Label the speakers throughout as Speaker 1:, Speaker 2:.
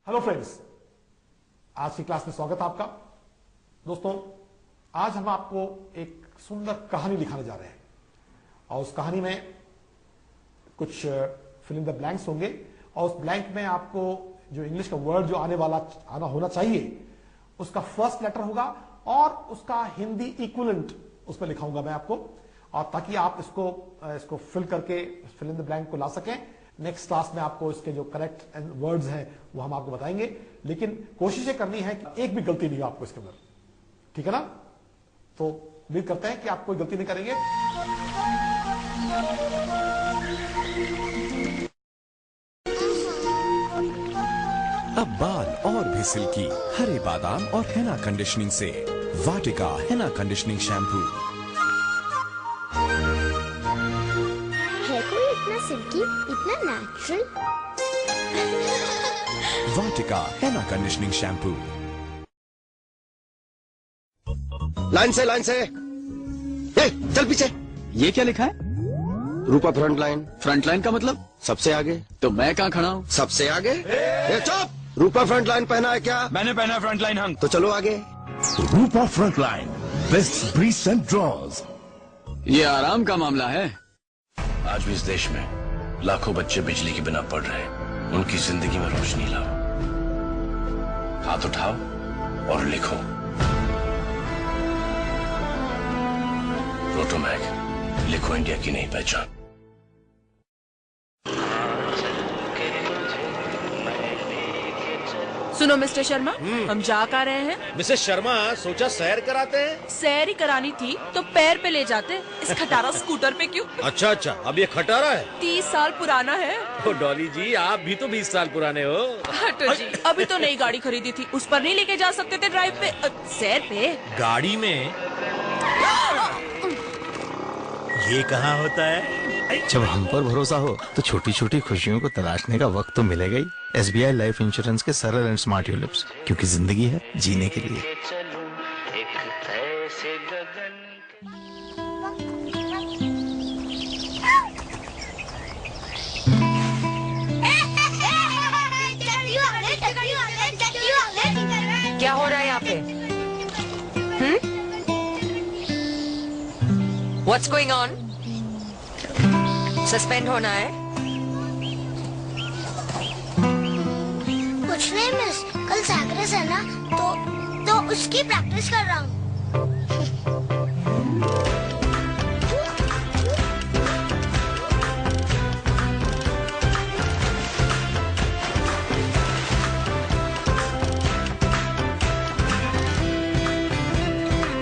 Speaker 1: Hello friends, आज की class में स्वागत है आपका। दोस्तों, आज हम आपको एक सुंदर कहानी दिखाने जा रहे हैं और उस कहानी में कुछ फिल इन द ब्लैंक्स होंगे और उस ब्लैंक में आपको जो इंग्लिश का वर्ड जो आना होना चाहिए उसका फर्स्ट लेटर होगा और उसका हिंदी इक्विवेलेंट उसमें लिखाऊंगा मैं आपको, और ताकि आप इसको फिल करके फिल इन द ब्लैंक को ला सकें। नेक्स्ट क्लास में आपको इसके जो करेक्ट वर्ड्स हैं वो हम आपको बताएंगे, लेकिन कोशिश ये करनी है कि एक भी गलती नहीं हो आपको इसके अंदर, ठीक है ना? तो उम्मीद करते हैं कि आप कोई गलती नहीं करेंगे।
Speaker 2: अब बाल और भी सिल्की हरे बादाम और हेना कंडीशनिंग से वाटिका हेना कंडीशनिंग शैम्पू।
Speaker 3: है कोई इतना सिल्की, इतना नेचुरल?
Speaker 2: वाटिका हेना कंडीशनिंग शैम्पू।
Speaker 4: लाइन से ए, चल पीछे।
Speaker 5: ये क्या लिखा है?
Speaker 4: रूपा फ्रंट लाइन।
Speaker 5: फ्रंट लाइन का मतलब?
Speaker 4: सबसे आगे।
Speaker 5: तो मैं कहाँ खड़ा हूँ?
Speaker 4: सबसे आगे। ए, चुप। रूपा फ्रंट लाइन पहना है क्या?
Speaker 5: मैंने पहना फ्रंट लाइन हंग।
Speaker 4: तो चलो आगे।
Speaker 6: Rupa Frontline, best briefs and drawers.
Speaker 5: ये आराम का मामला है।
Speaker 7: आज भी इस देश में लाखों बच्चे बिजली के बिना पढ़ रहे हैं। उनकी जिंदगी में रोशनी लाओ, हाथ उठाओ और लिखो। रोटोमैक, लिखो इंडिया की नई पहचान।
Speaker 8: सुनो मिस्टर शर्मा, हम जा कर रहे हैं।
Speaker 9: मिसेस शर्मा, सोचा सैर कराते हैं।
Speaker 8: सैर ही करानी थी तो पैर पे ले जाते, इस खटारा स्कूटर पे क्यों?
Speaker 9: अच्छा, अब ये खटारा है।
Speaker 8: 30 साल पुराना है।
Speaker 9: ओ डॉली जी, आप भी तो 20 साल पुराने हो।
Speaker 8: हटो जी, अभी तो नई गाड़ी खरीदी थी, उस पर नहीं लेके जा सकते थे ड्राइव पे, सैर पे।
Speaker 9: गाड़ी में ये कहाँ होता है?
Speaker 10: जब हम पर भरोसा हो तो छोटी छोटी खुशियों को तलाशने का वक्त तो मिलेगा ही। SBI लाइफ इंश्योरेंस के सरल एंड स्मार्ट यूलिप्स, क्योंकि जिंदगी है जीने के लिए।
Speaker 8: क्या हो रहा है यहाँ पे? What's going on? सस्पेंड होना है?
Speaker 3: कुछ नहीं मिस, कल सैक्रेस है ना, तो उसकी प्रैक्टिस कर रहा हूँ।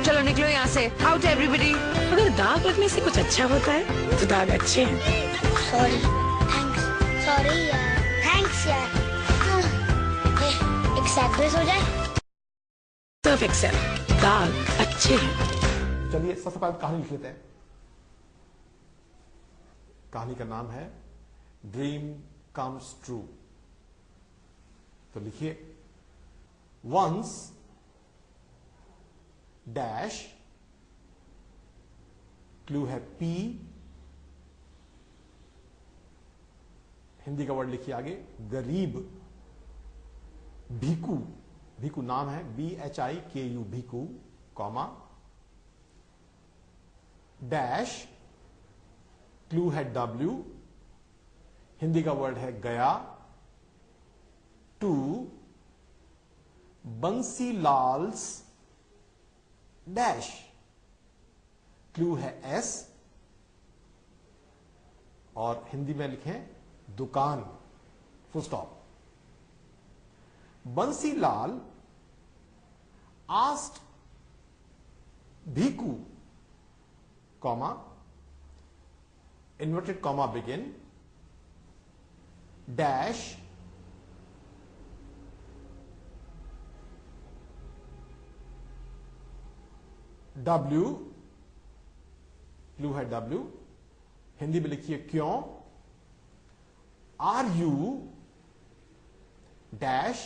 Speaker 8: चलो निकलो यहाँ से, आउट एवरीबडी।
Speaker 11: अगर दाग लगने से कुछ अच्छा होता है तो दाग अच्छे हैं।
Speaker 3: सॉरी यार, थैंक्स यार। एक सैक्रेस हो जाए।
Speaker 11: परफेक्ट सर, दाग अच्छे हैं।
Speaker 1: चलिए सबसे पहले कहानी लिख लेते हैं। कहानी का नाम है ड्रीम कम्स ट्रू। तो लिखिए, वंस डैश, क्लू है P, हिंदी का वर्ड लिखिए आगे, गरीब, भीकू, भीकू नाम है BHIKU, Bhiku, comma, dash, clue है W, हिंदी का वर्ड है गया, टू, बंसीलाल्स, डैश, क्लू है S, और हिंदी में लिखें दुकान, full stop. Bansilal asked Bhiku, comma, inverted comma begin, dash, W, clue है W, हिंदी में लिखिए क्यों, आर यू, डैश,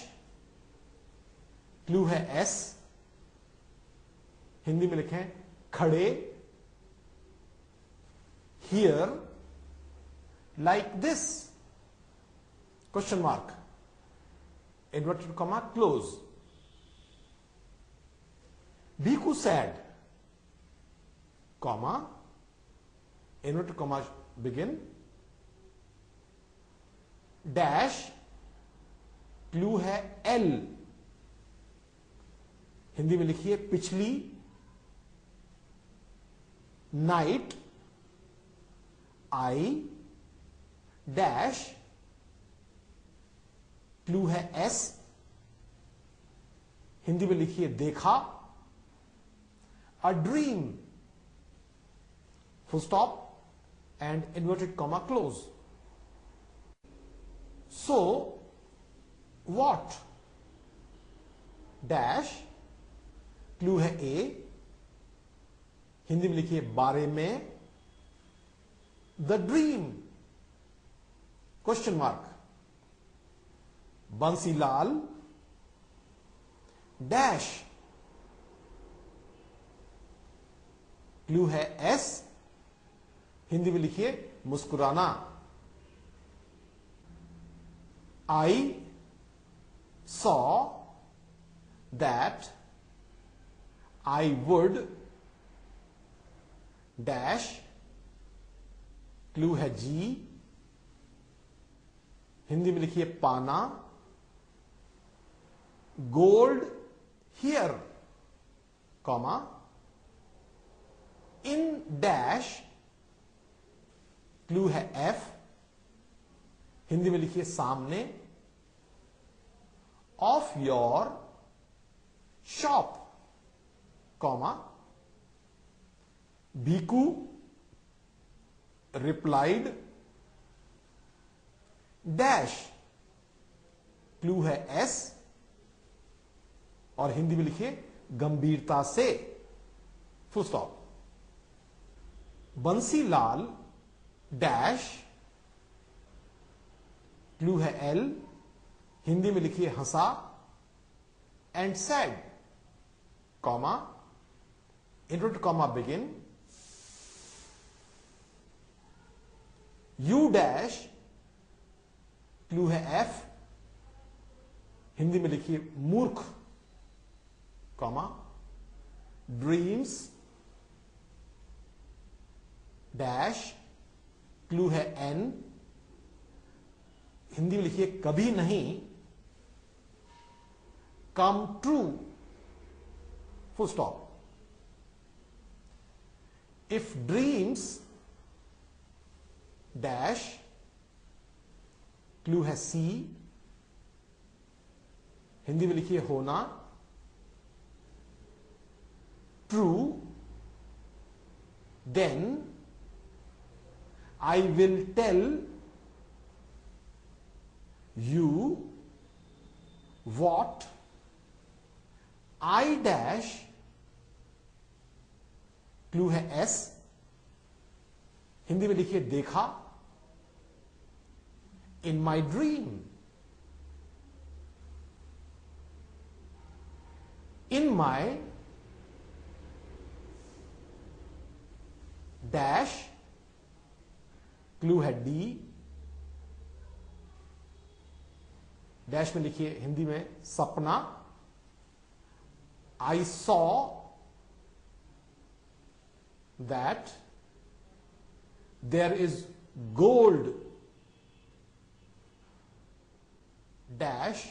Speaker 1: क्लू है S, हिंदी में लिखें खड़े, here, like this, question mark. inverted comma close. Bhikkhu said, comma, inverted comma begin, dash, clue है L, Hindi में लिखिए पिछली नाइट आई डैश, क्लू है S, हिंदी में लिखिए देखा, a dream, full stop and inverted comma close. So what, dash, clue है A, Hindi में लिखिए बारे में, the dream, question mark, Bansilal dash, clue है S, हिंदी में लिखिए मुस्कुराना, I saw that I would dash, clue है G, हिंदी में लिखिए पाना, gold here, comma, in dash, clue है F, हिंदी में लिखिए सामने, of your shop, comma, Bhiku replied dash, clue है S, और हिंदी में लिखिए गंभीरता से, full stop, Bansilal dash, clue है L, हिंदी में लिखिए हंसा, and said, comma, inverted comma begin, you dash, clue है F, हिंदी में लिखिए मूर्ख, कॉमा, ड्रीम्स डैश, क्लू है N, हिंदी में लिखिए कभी नहीं, come true, full stop, if dreams dash, clue है C, हिंदी में लिखिए होना, true, then I will tell you what I dash, clue है S, हिंदी में लिखिए देखा, in my dream, in my dash, clue है D, डैश में लिखिए हिंदी में सपना, I saw that there is gold dash,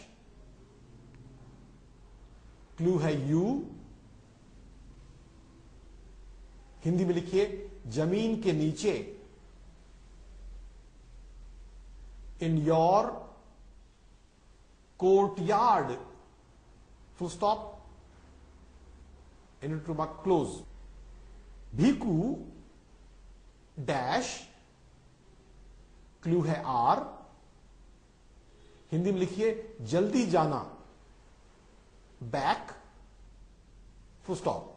Speaker 1: clue है U, हिंदी में लिखिए जमीन के नीचे, in your courtyard, full stop, inverted comma close, Bhiku dash, clue है R, हिंदी में लिखिए जल्दी जाना, back, full stop,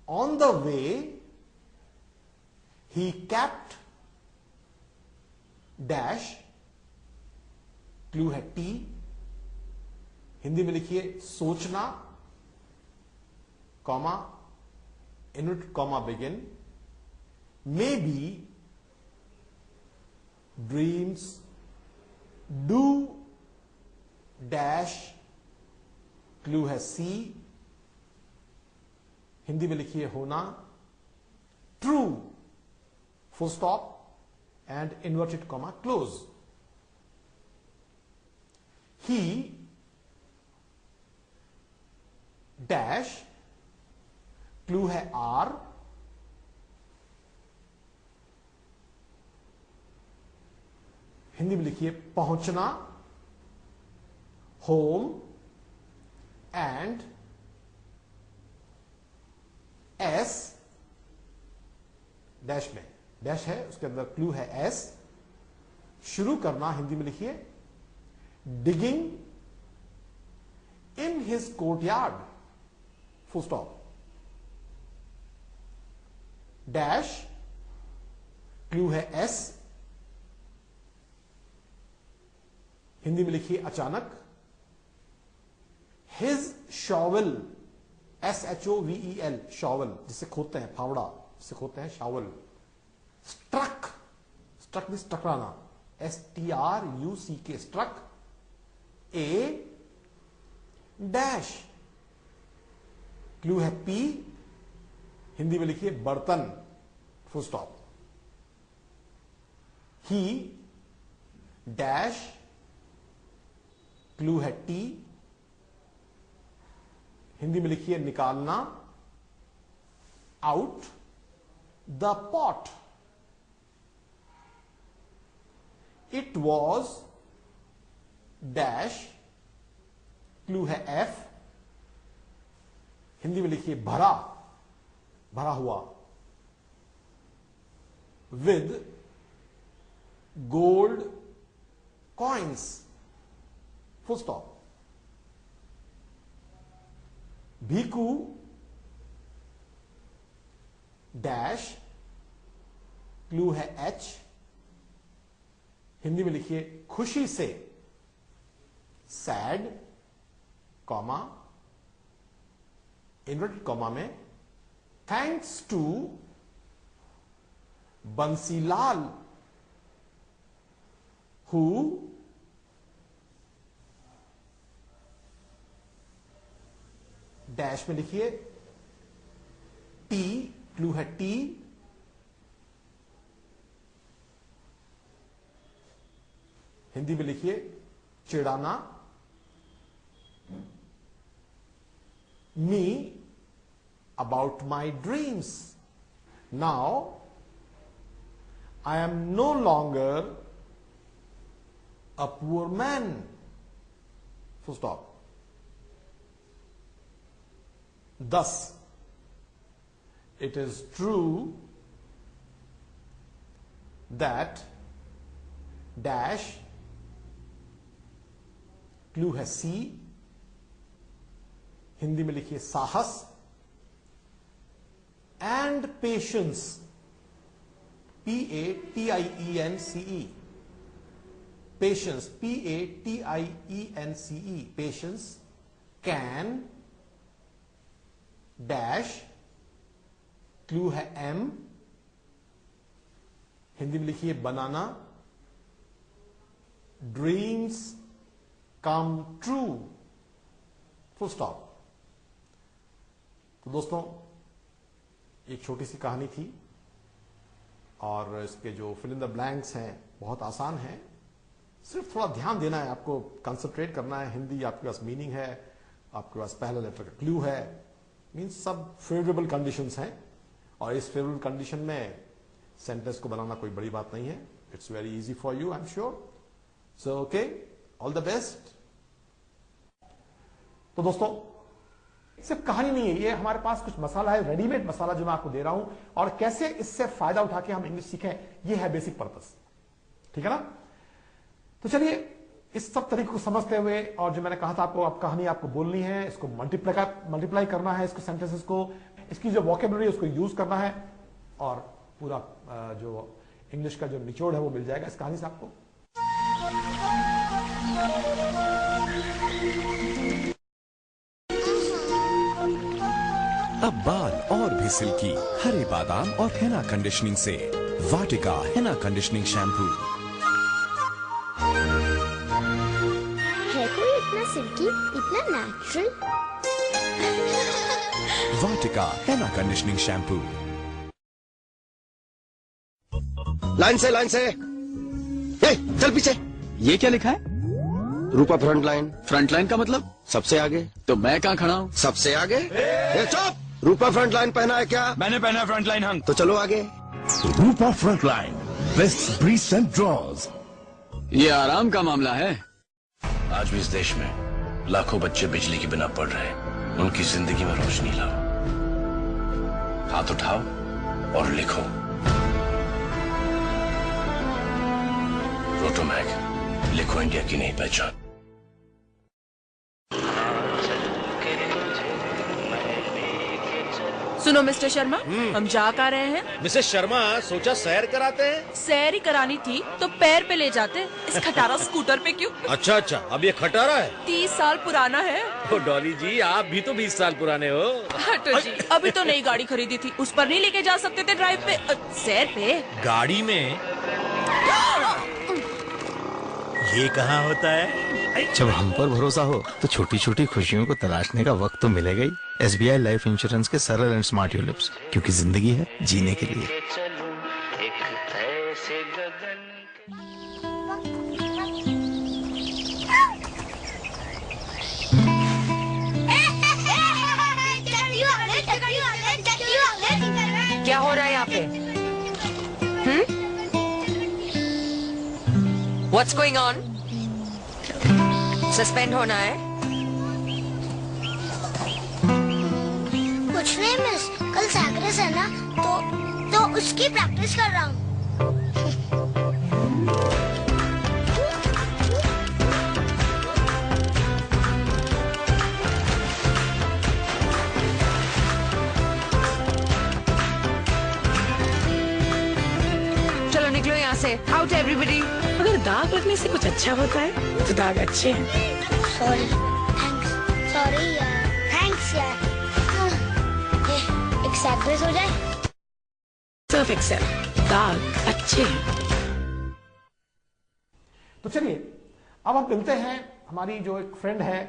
Speaker 1: on the way he kept dash, clue है T, हिंदी में लिखिए सोचना, comma, inverted comma begin, maybe dreams do dash, clue है सी, हिंदी में लिखिए होना, true, full stop and inverted comma close. He dash, clue है आर, हिंदी में लिखिए पहुंचना, होम एंड एस, डैश में डैश है, उसके अंदर क्लू है एस, शुरू करना, हिंदी में लिखिए digging in his courtyard, full stop. Dash, clue है एस, हिंदी में लिखिए अचानक, हिज शॉवल, SHOVEL, शॉवल जिसे खोदते हैं, फावड़ा जिसे खोदते हैं, शॉवल। स्ट्रक, स्ट्रक मीन्स टकराना, STRUCK, struck, a dash, clue है पी, हिंदी में लिखिए बर्तन, full stop. He dash, clue है टी, हिंदी में लिखिए निकालना, out the pot. It was dash, clue है एफ, हिंदी में लिखिए भरा, भरा हुआ, with gold coins, full stop. Bhiku dash, clue है एच, हिंदी में लिखिए खुशी से, सैड, कॉमा, इन्वर्टेड कॉमा में, thanks to Bansilal, who dash में लिखिए टी, क्लू है टी, हिंदी में लिखिए चिढ़ाना, me about my dreams. Now I am no longer a poor man, full stop. Thus, it is true that dash, clue है सी, हिंदी में लिखिए साहस, and patience, PATIENCE, patience, PATIENCE, patience, can dash, clue है M, Hindi में लिखिए बनाना, dreams come true, full stop. तो दोस्तों, एक छोटी सी कहानी थी और इसके जो फिल इन द ब्लैंक्स हैं बहुत आसान है, सिर्फ थोड़ा ध्यान देना है, आपको कंसंट्रेट करना है। हिंदी आपके पास मीनिंग है, आपके पास पहला लेटर का क्लू है, मीन्स सब फेवरेबल कंडीशंस हैं और इस फेवरेबल कंडीशन में सेंटेंस को बनाना कोई बड़ी बात नहीं है। It's very easy for you, I am sure. So okay, all the best. तो दोस्तों, सिर्फ कहानी नहीं है, ये हमारे पास कुछ मसाला है, रेडीमेड मसाला जो मैं आपको दे रहा हूं, और कैसे इससे फायदा उठा के हम इंग्लिश सीखें, ये है बेसिक पर्पस। ठीक है ना? तो चलिए, इस सब तरीके को समझते हुए, और जो मैंने कहा था आपको, अब कहानी आपको बोलनी है, इसको मल्टीप्लाई करना है, इसको सेंटेंसेस को, इसकी जो वोकेबुलरी है उसको यूज करना है, और पूरा जो इंग्लिश का जो निचोड़ है वो मिल जाएगा इस कहानी से आपको।
Speaker 2: अब बाल और भी सिल्की हरे बादाम और हेना कंडीशनिंग से वाटिका हेना कंडीशनिंग शैम्पू।
Speaker 3: है कोई इतना सिल्की, इतना नेचुरल।
Speaker 2: वाटिका हेना कंडीशनिंग शैम्पू।
Speaker 4: लाइन से चल पीछे।
Speaker 5: ये क्या लिखा है?
Speaker 4: रूपा फ्रंट लाइन।
Speaker 5: फ्रंट लाइन का मतलब?
Speaker 4: सबसे आगे।
Speaker 5: तो मैं कहाँ खड़ा हूँ?
Speaker 4: सबसे आगे। चुप। रूपा फ्रंट लाइन पहना है क्या?
Speaker 5: मैंने पहना फ्रंट लाइन हंक।
Speaker 4: तो चलो आगे।
Speaker 6: Rupa Frontline best briefs and drawers.
Speaker 5: ये आराम का मामला है।
Speaker 7: आज भी इस देश में लाखों बच्चे बिजली के बिना पढ़ रहे हैं। उनकी जिंदगी में रोशनी लाओ। हाथ उठाओ और लिखो। रोटोमैक, लिखो इंडिया की नई पहचान।
Speaker 8: सुनो मिस्टर शर्मा, हम जा कहाँ रहे हैं?
Speaker 9: मिसेस शर्मा, सोचा सैर कराते हैं।
Speaker 8: सैर ही करानी थी तो पैर पे ले जाते, इस खटारा स्कूटर पे क्यों?
Speaker 9: अच्छा, अब ये खटारा है?
Speaker 8: 30 साल पुराना है।
Speaker 9: ओ डॉली जी, आप भी तो 20 साल पुराने हो।
Speaker 8: हटो जी, अभी तो नई गाड़ी खरीदी थी, उस पर नहीं लेके जा सकते थे ड्राइव पे, सैर पे।
Speaker 9: गाड़ी में? ये कहाँ होता है?
Speaker 10: जब हम पर भरोसा हो तो छोटी छोटी खुशियों को तलाशने का वक्त तो मिलेगा ही। SBI लाइफ इंश्योरेंस के सरल एंड स्मार्ट यूलिप्स, क्योंकि जिंदगी है जीने के लिए।
Speaker 11: क्या हो रहा है यहाँ पे? What's going on? सस्पेंड होना है?
Speaker 3: कुछ नहीं मिस, कल सैक्रेस है ना, तो उसकी प्रैक्टिस कर रहा हूँ।
Speaker 11: चलो निकलो यहाँ से, आउट एवरीबडी। अगर दाग लगने से कुछ अच्छा होता है तो दाग अच्छे हैं।
Speaker 3: सॉरी, थैंक्स, सॉरी यार, थैंक्स यार। एक सैक्रेस हो जाए।
Speaker 11: सर्फ एक्सेल, दाग अच्छे हैं।
Speaker 1: तो चलिए अब हम मिलते हैं हमारी जो एक फ्रेंड है,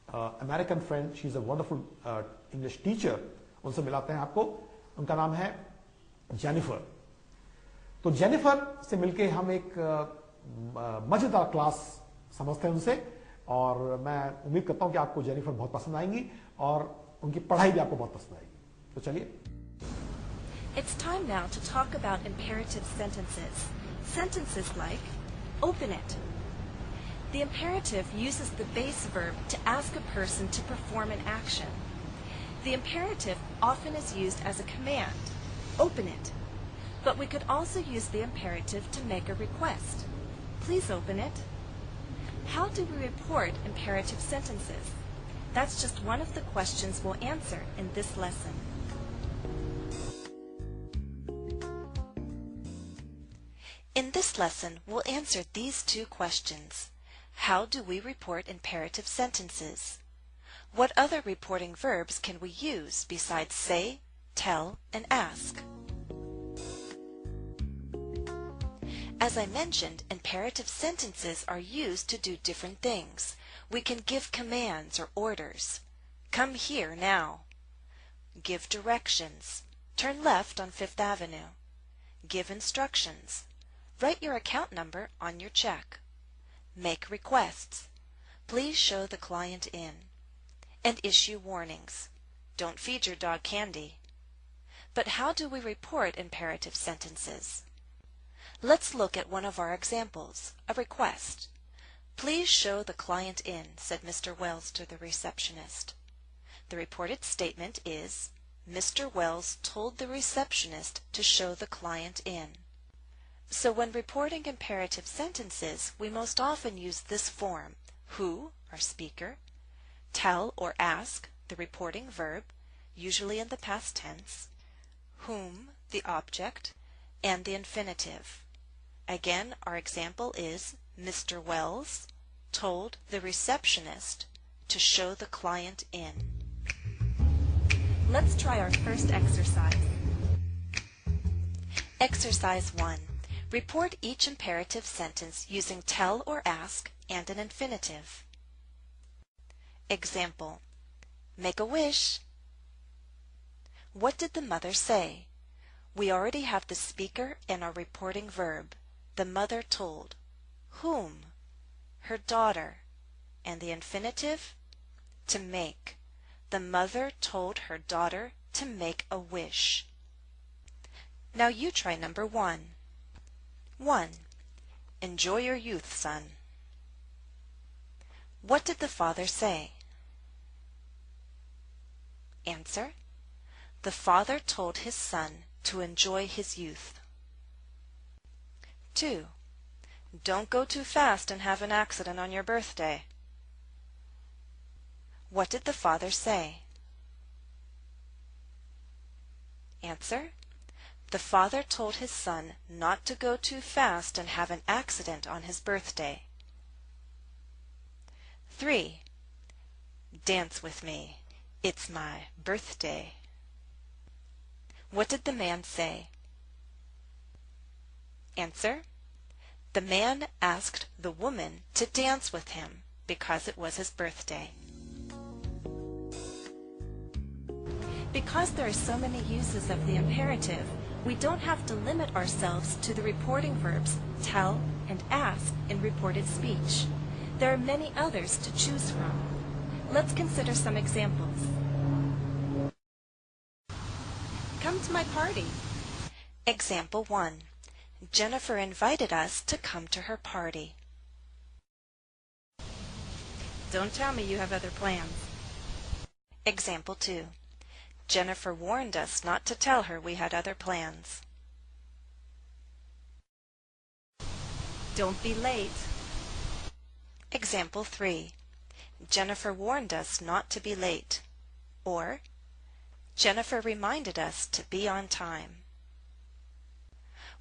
Speaker 1: American friend, she is a wonderful English teacher, उनसे मिलाते हैं आपको। उनका नाम है जेनिफर। तो जेनिफर से मिलके हम एक मजेदार क्लास समझते हैं उनसे, और मैं उम्मीद करता हूं कि आपको जेनिफर बहुत पसंद आएंगी और उनकी पढ़ाई भी आपको बहुत पसंद आएगी। तो चलिए।
Speaker 12: It's time now to talk about imperative sentences. Sentences like, open it. The imperative uses the base verb to ask a person to perform an action. The imperative often is used as a command, open it. But we could also use the imperative to make a request. Please open it. How do we report imperative sentences? That's just one of the questions we'll answer in this lesson. In this lesson, we'll answer these two questions. How do we report imperative sentences? What other reporting verbs can we use besides say, tell, and ask? As I mentioned, imperative sentences are used to do different things. We can give commands or orders. Come here now. Give directions. Turn left on Fifth Avenue. Give instructions. Write your account number on your check. Make requests. Please show the client in. And issue warnings. Don't feed your dog candy. But how do we report imperative sentences? Let's look at one of our examples, a request. Please show the client in, said Mr. Wells to the receptionist. The reported statement is, Mr. Wells told the receptionist to show the client in. So when reporting imperative sentences, we most often use this form, who, our speaker, tell or ask, the reporting verb, usually in the past tense, whom, the object, and the infinitive. Again, our example is Mr. Wells told the receptionist to show the client in. Let's try our first exercise. Exercise 1. Report each imperative sentence using tell or ask and an infinitive. Example: make a wish. What did the mother say? We already have the speaker and our reporting verb. The mother told. Whom? Her daughter. And the infinitive? To make. The mother told her daughter to make a wish. Now you try number 1. 1. Enjoy your youth, son. What did the father say? Answer: the father told his son to enjoy his youth. 2. Don't go too fast and have an accident on your birthday. What did the father say? Answer: the father told his son not to go too fast and have an accident on his birthday. 3. Dance with me. It's my birthday. What did the man say? Answer: the man asked the woman to dance with him because it was his birthday. Because there are so many uses of the imperative, we don't have to limit ourselves to the reporting verbs tell and ask in reported speech. There are many others to choose from. Let's consider some examples. Come to my party. Example 1. Jennifer invited us to come to her party. Don't tell me you have other plans. Example 2. Jennifer warned us not to tell her we had other plans. Don't be late. Example 3. Jennifer warned us not to be late. Or, Jennifer reminded us to be on time.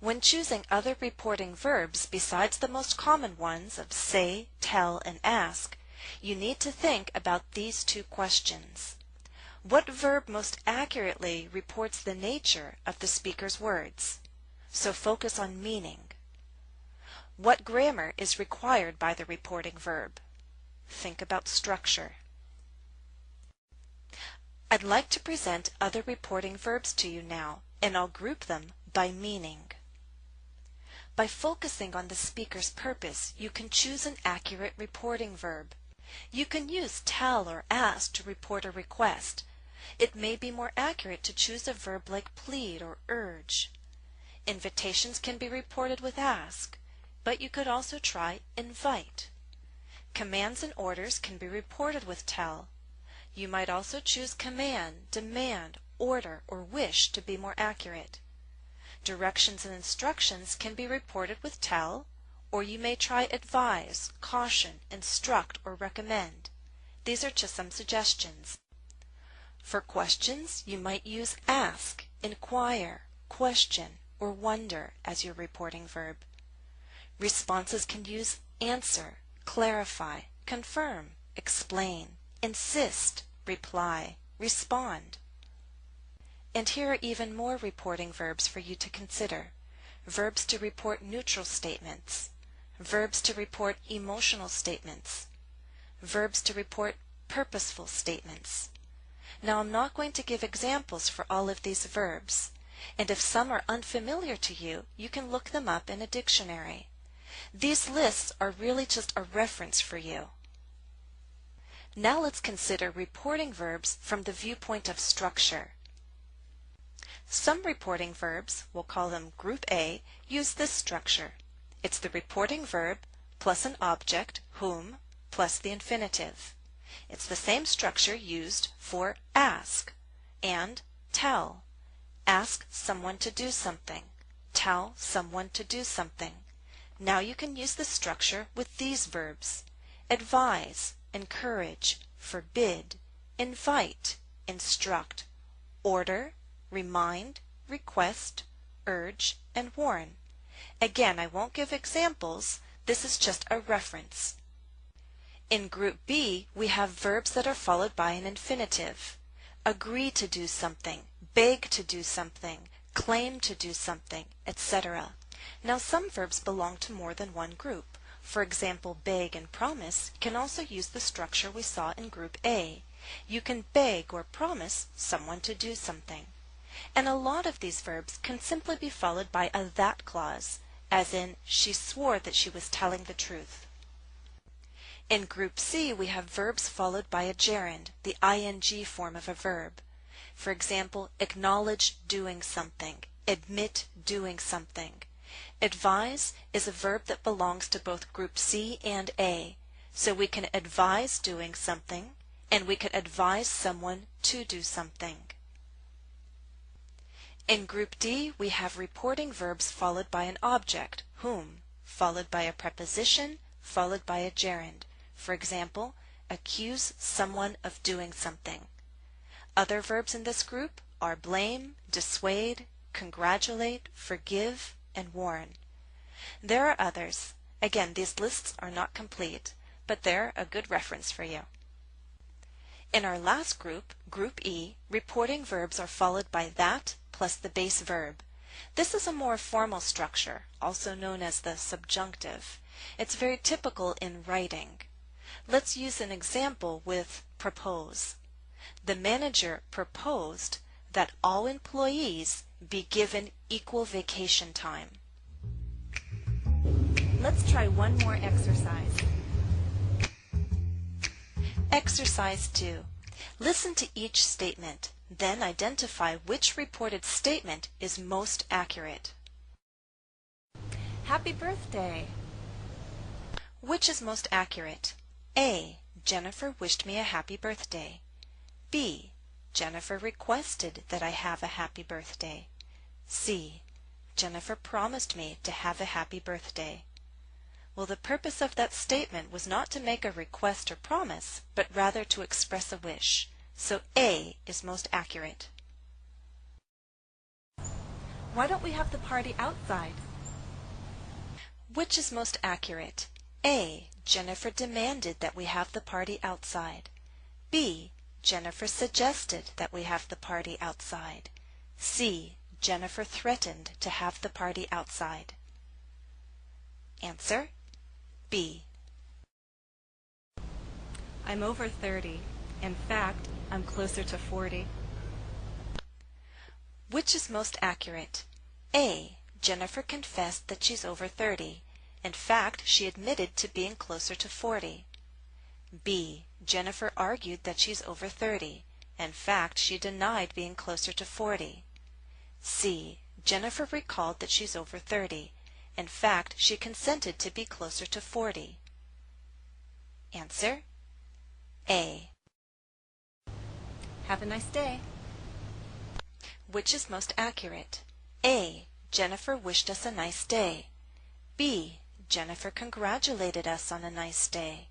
Speaker 12: When choosing other reporting verbs besides the most common ones of say, tell, and ask, you need to think about these 2 questions. What verb most accurately reports the nature of the speaker's words? So focus on meaning. What grammar is required by the reporting verb? Think about structure. I'd like to present other reporting verbs to you now, and I'll group them by meaning. By focusing on the speaker's purpose, you can choose an accurate reporting verb. You can use tell or ask to report a request. It may be more accurate to choose a verb like plead or urge. Invitations can be reported with ask, but you could also try invite. Commands and orders can be reported with tell. You might also choose command, demand, order, or wish to be more accurate. Directions and instructions can be reported with tell, or you may try advise, caution, instruct, or recommend. These are just some suggestions. For questions, you might use ask, inquire, question, or wonder as your reporting verb. Responses can use answer, clarify, confirm, explain, insist, reply, respond. And here are even more reporting verbs for you to consider. Verbs to report neutral statements. Verbs to report emotional statements. Verbs to report purposeful statements. Now I'm not going to give examples for all of these verbs, and if some are unfamiliar to you, you can look them up in a dictionary. These lists are really just a reference for you. Now let's consider reporting verbs from the viewpoint of structure. Some reporting verbs, we'll call them Group A, use this structure. It's the reporting verb plus an object, whom, plus the infinitive. It's the same structure used for ask and tell. Ask someone to do something. Tell someone to do something. Now you can use the structure with these verbs: advise, encourage, forbid, invite, instruct, order, remind, request, urge, and warn. Again, I won't give examples. This is just a reference. In Group B, we have verbs that are followed by an infinitive. Agree to do something, beg to do something, claim to do something, etc. Now some verbs belong to more than one group. for example, beg and promise, can also use the structure we saw in Group A. You can beg or promise someone to do something. And a lot of these verbs can simply be followed by a that clause, as in, she swore that she was telling the truth. In Group C, we have verbs followed by a gerund, the ing form of a verb. For example, acknowledge doing something, admit doing something. Advise is a verb that belongs to both Group C and A, so we can advise doing something, and we can advise someone to do something. In Group D, we have reporting verbs followed by an object, whom, followed by a preposition, followed by a gerund. For example, accuse someone of doing something. Other verbs in this group are blame, dissuade, congratulate, forgive, and warn. There are others. Again, these lists are not complete, but they're a good reference for you. In our last group, Group E, reporting verbs are followed by that plus the base verb. This is a more formal structure, also known as the subjunctive. It's very typical in writing. Let's use an example with propose. The manager proposed that all employees be given equal vacation time. Let's try one more exercise. Exercise 2. Listen to each statement, then identify which reported statement is most accurate. Happy birthday! Which is most accurate? A. Jennifer wished me a happy birthday. B. Jennifer requested that I have a happy birthday. C. Jennifer promised me to have a happy birthday. Well, the purpose of that statement was not to make a request or promise, but rather to express a wish. So A is most accurate. Why don't we have the party outside? Which is most accurate? A. Jennifer demanded that we have the party outside. B. Jennifer suggested that we have the party outside. C. Jennifer threatened to have the party outside. Answer: B. I'm over 30. In fact, I'm closer to 40. Which is most accurate? A. Jennifer confessed that she's over 30. In fact, she admitted to being closer to 40. B. Jennifer argued that she's over 30. In fact, she denied being closer to 40. C. Jennifer recalled that she's over 30. In fact, she consented to be closer to 40. Answer: A. Have a nice day. Which is most accurate? A. Jennifer wished us a nice day. B. Jennifer congratulated us on a nice day.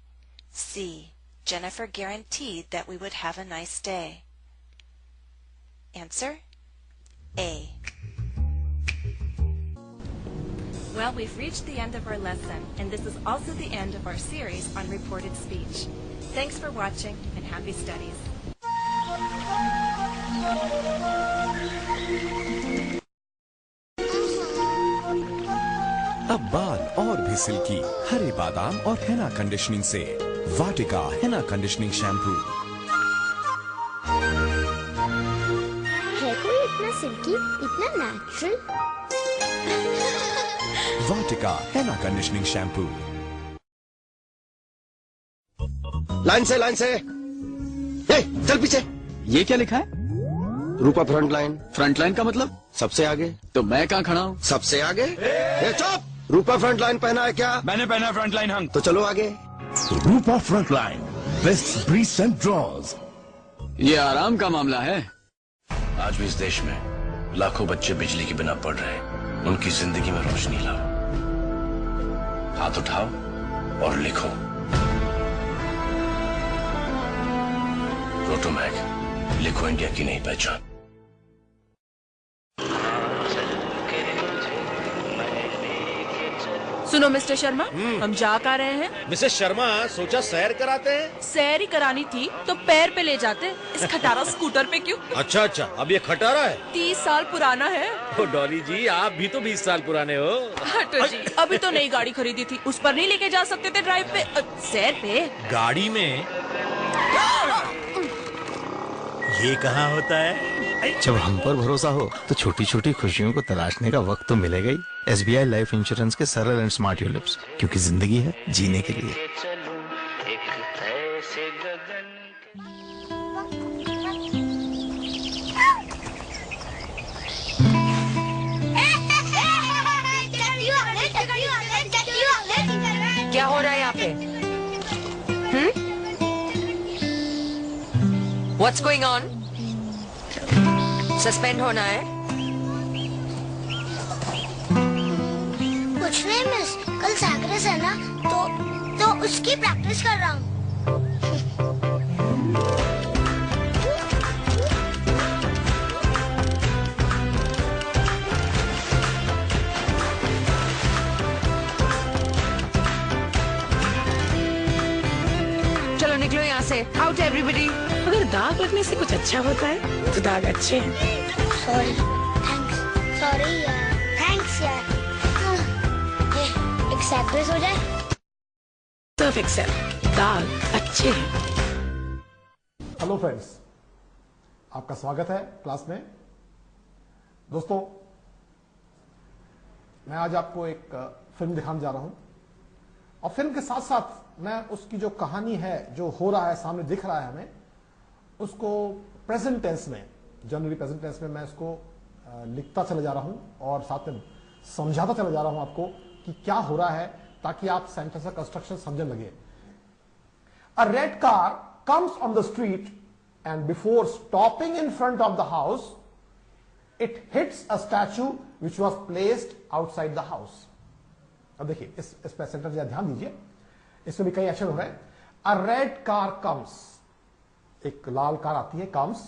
Speaker 12: C. Jennifer guaranteed that we would have a nice day. Answer: A. Well, we've reached the end of our lesson, and this is also the end of our series on reported speech. Thanks for watching, and happy studies.
Speaker 2: अब बाल और भी silkie हरे बादाम और हेना conditioning से वाटिका हेना conditioning shampoo.
Speaker 3: है कोई इतना सिल्की, इतना नेचुरल?
Speaker 2: वाटिका हेना कंडीशनिंग शैम्पू।
Speaker 4: लाइन से ए, चल पीछे।
Speaker 5: ये क्या लिखा है?
Speaker 4: रूपा फ्रंट लाइन।
Speaker 5: फ्रंट लाइन का मतलब?
Speaker 4: सबसे आगे।
Speaker 5: तो मैं कहाँ खड़ा हूँ?
Speaker 4: सबसे आगे। चुप! रूपा फ्रंट लाइन पहना है क्या?
Speaker 5: मैंने पहना फ्रंट लाइन हंग।
Speaker 4: तो चलो आगे।
Speaker 6: Rupa Frontline, best briefs and drawers.
Speaker 5: ये आराम का मामला है।
Speaker 7: आज भी इस देश में लाखों बच्चे बिजली के बिना पढ़ रहे हैं। उनकी जिंदगी में रोशनी लाओ। हाथ उठाओ और लिखो। रोटोमैक, लिखो इंडिया की नई पहचान।
Speaker 8: सुनो मिस्टर शर्मा, हम जा कर रहे हैं।
Speaker 9: मिसेस शर्मा, सोचा सैर कराते हैं।
Speaker 8: सैर ही करानी थी तो पैर पे ले जाते, इस खटारा स्कूटर पे क्यों?
Speaker 9: अच्छा अच्छा, अब ये खटारा है।
Speaker 8: 30 साल पुराना है।
Speaker 9: ओ डॉली जी, आप भी तो 20 साल पुराने हो।
Speaker 8: हटो जी, अभी तो नई गाड़ी खरीदी थी, उस पर नहीं लेके जा सकते थे ड्राइव पे, सैर पे।
Speaker 9: गाड़ी में ये कहाँ होता है?
Speaker 10: जब हम पर भरोसा हो तो छोटी छोटी खुशियों को तलाशने का वक्त तो मिलेगा ही। SBI लाइफ इंश्योरेंस के सरल एंड स्मार्ट यूलिप्स, क्योंकि जिंदगी है जीने के लिए।
Speaker 11: क्या हो रहा है यहाँ पे? What's going on? सस्पेंड होना है?
Speaker 3: कुछ नहीं मिस, कल सैक्रेस है ना, तो उसकी प्रैक्टिस कर रहा हूँ।
Speaker 11: चलो निकलो यहाँ से, आउट एवरीबडी। अगर दाग लगने से कुछ अच्छा होता है तो दाग अच्छे हैं।
Speaker 3: सॉरी, थैंक्स, सॉरी यार, थैंक्स यार। एक सैक्रेस हो जाए।
Speaker 11: सर्फ एक्सेल, दाग अच्छे हैं।
Speaker 1: हेलो फ्रेंड्स, आपका स्वागत है क्लास में। दोस्तों, मैं आज आपको एक फिल्म दिखाने जा रहा हूं और फिल्म के साथ साथ मैं उसकी जो कहानी है, जो हो रहा है, सामने दिख रहा है हमें, उसको प्रेजेंट टेंस में, जनरली प्रेजेंट टेंस में मैं इसको लिखता चला जा रहा हूं और साथ में समझाता चला जा रहा हूं आपको कि क्या हो रहा है, ताकि आप सेंटेंस का कंस्ट्रक्शन समझने लगे। A red car comes on the street and before stopping in front of the house it hits a statue which was placed outside the house. अब देखिए इस पर सेंटेंस ध्यान दीजिए, इसमें भी कई एक्शन हो रहे हैं। अ रेड कार कम्स, एक लाल कार आती है, कम्स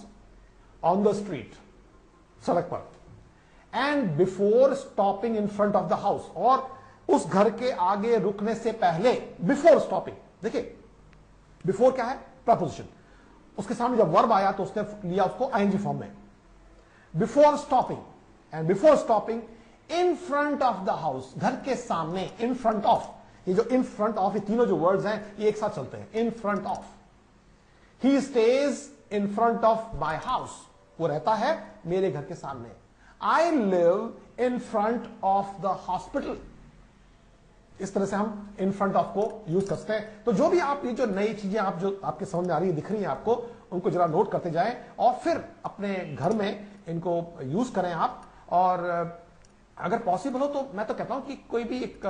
Speaker 1: ऑन द स्ट्रीट, सड़क पर, and before stopping in front of the house, और उस घर के आगे रुकने से पहले, बिफोर स्टॉपिंग, देखिए बिफोर क्या है, प्रपोजिशन, उसके सामने जब वर्ब आया तो उसने लिया उसको आईएनजी फॉर्म में। Before stopping, and before stopping in front of the house, घर के सामने, इन फ्रंट ऑफ, ये जो इन फ्रंट ऑफ, ये तीनों जो वर्ड्स हैं ये एक साथ चलते हैं, इन front of. He stage in front of my house, वो रहता है मेरे घर के सामने। I live in front of the hospital. इस तरह से हम इन फ्रंट ऑफ को यूज करते हैं। तो जो भी आप, ये जो नई चीजें आप जो आपके समझ में आ रही है, दिख रही हैं आपको, उनको जरा नोट करते जाएं और फिर अपने घर में इनको यूज करें आप। और अगर पॉसिबल हो तो मैं तो कहता हूं कि कोई भी एक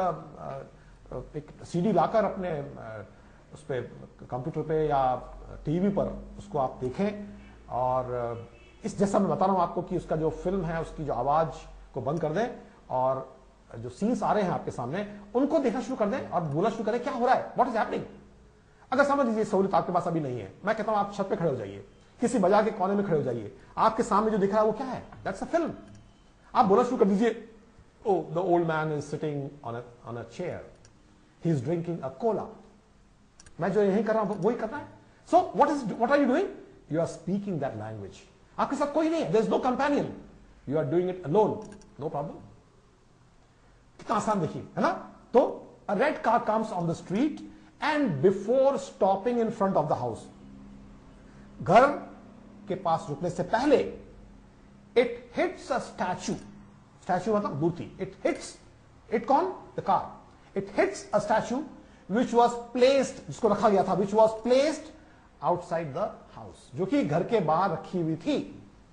Speaker 1: सीडी लाकर अपने उस पे कंप्यूटर पे या टीवी पर उसको आप देखें, और इस जैसा मैं बता रहा हूं आपको कि उसका जो फिल्म है उसकी जो आवाज को बंद कर दें और जो सीन्स आ रहे हैं आपके सामने उनको देखना शुरू कर दें और बोलना शुरू करें क्या हो रहा है, व्हाट इज हैपनिंग। अगर समझ लीजिए सहूलियत आपके पास अभी नहीं है, मैं कहता हूं आप छत पे खड़े हो जाइए, किसी बाजार के कोने में खड़े हो जाइए, आपके सामने जो दिख रहा है वो क्या है, दैट्स अ फिल्म। आप बोलना शुरू कर दीजिए, oh the old man is sitting on a chair, he is drinking a cola. मैं जो यही कर रहा हूं वही करना है। So what are you doing, you are speaking that language. आपके साथ कोई नहीं है, there is no companion, you are doing it alone, no problem. कितना आसान देखिए, है ना। तो a red car comes on the street and before stopping in front of the house, घर के पास रुकने से पहले, it hits a statue, statue मतलब मूर्ति, इट हिट्स, इट कौन, the car, it hits a statue which was placed, जिसको रखा गया था, विच was placed outside the house, जो कि घर के बाहर रखी हुई थी,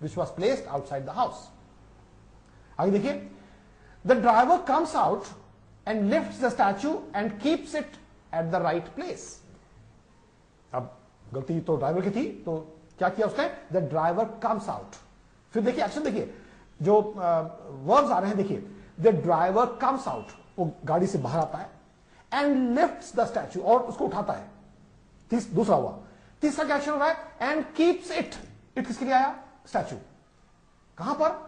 Speaker 1: विच was placed outside the house. आगे देखिए, the driver comes out and lifts the statue and keeps it at the right place. अब गलती तो ड्राइवर की थी, तो क्या किया उसने, द ड्राइवर कम्स आउट। फिर देखिए एक्शन, देखिए जो वर्ब्स आ रहे हैं, देखिए द ड्राइवर कम्स आउट, वो गाड़ी से बाहर आता है, एंड लिफ्ट्स द स्टैचू, और उसको उठाता है, दूसरा हुआ। तीसरा क्या एक्शन हो रहा है, एंड कीप्स इट, इट किसके लिए आया, स्टैचू, कहां पर,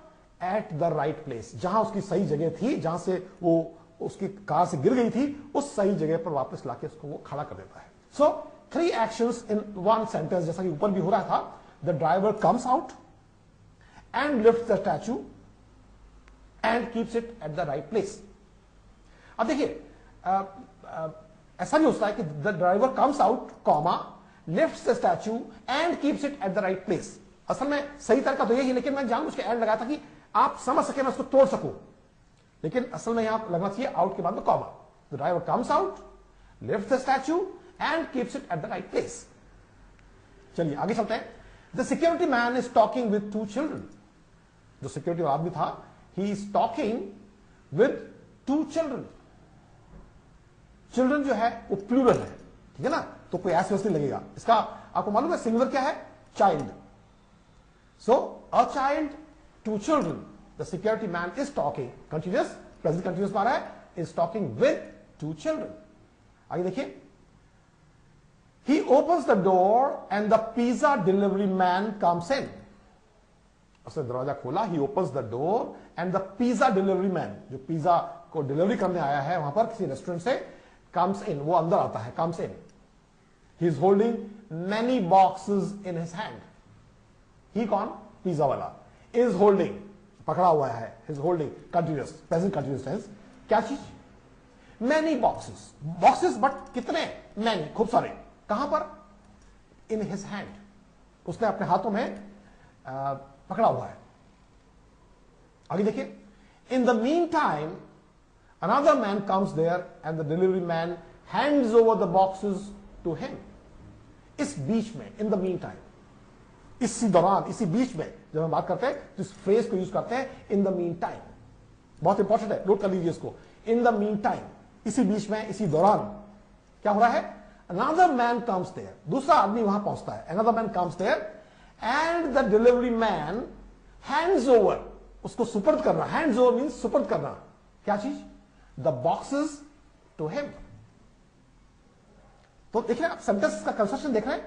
Speaker 1: एट द राइट प्लेस, जहां उसकी सही जगह थी, जहां से वो उसकी कार से गिर गई थी उस सही जगह पर वापस लाके उसको वो खड़ा कर देता है. सो 3 एक्शंस इन 1 सेंटेंस, जैसा कि ऊपर भी हो रहा था. The driver comes out and lifts the statue and keeps it at the right place. अब देखिए ऐसा नहीं होता है कि the driver comes out comma lifts the statue and keeps it at the right place. असल में सही तरीका तो यही, लेकिन मैं जानबूझ के एंड लगाया था कि आप समझ सके, मैं उसको तोड़ सकूं. लेकिन असल में यहां लगना चाहिए आउट के बाद में comma. The driver comes out, lifts the statue and keeps it at the right place. चलिए आगे चलते हैं. The security man is talking with 2 children. जो सिक्योरिटी आदमी था, he is talking with 2 children. Children जो है वो प्लूरल है, ठीक है ना, तो कोई ऐसे वैसे नहीं लगेगा. इसका आपको मालूम है सिंगुलर क्या है? Child. So a child, 2 children. The security man is talking, continuous, present continuous में आ रहा है, इज टॉकिंग विद 2 चिल्ड्रन. आगे देखिए. He opens the door and the pizza delivery man comes in. उसने दरवाजा खोला, he opens the door and the pizza delivery man, जो pizza को डिलीवरी करने आया है वहां पर किसी रेस्टोरेंट से, comes in, वो अंदर आता है, comes in. He is holding many boxes in his hand. He कौन? पिज्जा वाला. Is holding, पकड़ा हुआ है, is holding, continuous, present continuous tense. क्या चीज? Many boxes. Boxes but कितने? Many, खूब सारे. कहां पर? इन हिज हैंड, उसने अपने हाथों में पकड़ा हुआ है. आगे देखिए. In the meantime another man comes there and the delivery man hands over the boxes to him. इस बीच में, इन द मीन टाइम, इसी दौरान, इसी बीच में जब हम बात करते हैं तो इस फ्रेज को यूज करते हैं, इन द मीन टाइम. बहुत इंपॉर्टेंट है, नोट कर लीजिए इसको. इन द मीन टाइम, इसी बीच में, इसी दौरान क्या हो रहा है? Another man comes there. दूसरा आदमी वहां पहुंचता है. Another man comes there and the delivery man hands over. उसको सुपर्द करना. Hands over means सुपर्द करना. क्या चीज? The boxes to him. तो देख रहे हैं आप, सेंटेंस का कंस्ट्रक्शन देख रहे हैं.